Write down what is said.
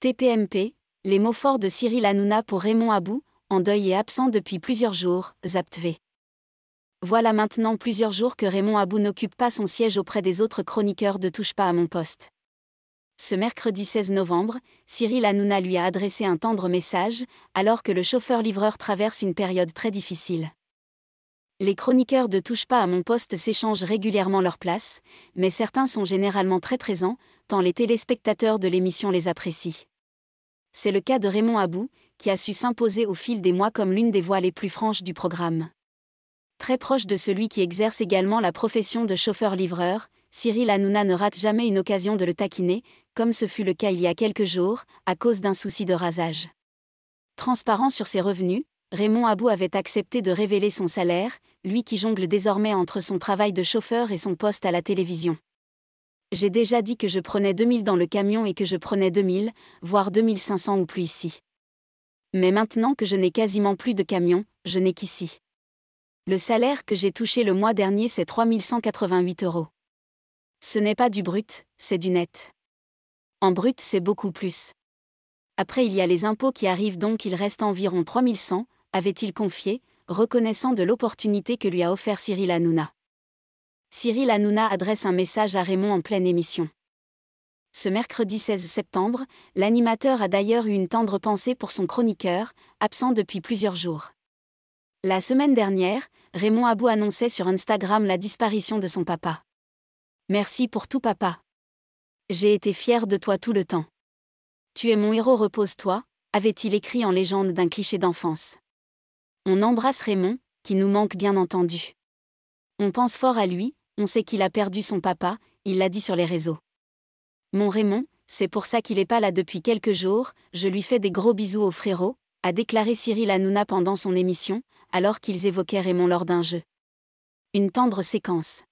TPMP, les mots forts de Cyril Hanouna pour Raymond Abou, en deuil et absent depuis plusieurs jours, ZapTV. Voilà maintenant plusieurs jours que Raymond Abou n'occupe pas son siège auprès des autres chroniqueurs de Touche pas à mon poste. Ce mercredi 16 novembre, Cyril Hanouna lui a adressé un tendre message, alors que le chauffeur-livreur traverse une période très difficile. Les chroniqueurs de Touche pas à mon poste s'échangent régulièrement leur place, mais certains sont généralement très présents, tant les téléspectateurs de l'émission les apprécient. C'est le cas de Raymond Abou, qui a su s'imposer au fil des mois comme l'une des voix les plus franches du programme. Très proche de celui qui exerce également la profession de chauffeur-livreur, Cyril Hanouna ne rate jamais une occasion de le taquiner, comme ce fut le cas il y a quelques jours, à cause d'un souci de rasage. Transparent sur ses revenus, Raymond Abou avait accepté de révéler son salaire, lui qui jongle désormais entre son travail de chauffeur et son poste à la télévision. J'ai déjà dit que je prenais 2000 dans le camion et que je prenais 2000, voire 2500 ou plus ici. Mais maintenant que je n'ai quasiment plus de camion, je n'ai qu'ici. Le salaire que j'ai touché le mois dernier, c'est 3188 €. Ce n'est pas du brut, c'est du net. En brut, c'est beaucoup plus. Après, il y a les impôts qui arrivent, donc il reste environ 3100, avait-il confié, reconnaissant de l'opportunité que lui a offert Cyril Hanouna. Cyril Hanouna adresse un message à Raymond en pleine émission. Ce mercredi 16 septembre, l'animateur a d'ailleurs eu une tendre pensée pour son chroniqueur, absent depuis plusieurs jours. La semaine dernière, Raymond Abou annonçait sur Instagram la disparition de son papa. « Merci pour tout, papa. J'ai été fier de toi tout le temps. Tu es mon héros, repose-toi », avait-il écrit en légende d'un cliché d'enfance. On embrasse Raymond, qui nous manque bien entendu. On pense fort à lui, on sait qu'il a perdu son papa, il l'a dit sur les réseaux. Mon Raymond, c'est pour ça qu'il est pas là depuis quelques jours, je lui fais des gros bisous au frérot, a déclaré Cyril Hanouna pendant son émission, alors qu'ils évoquaient Raymond lors d'un jeu. Une tendre séquence.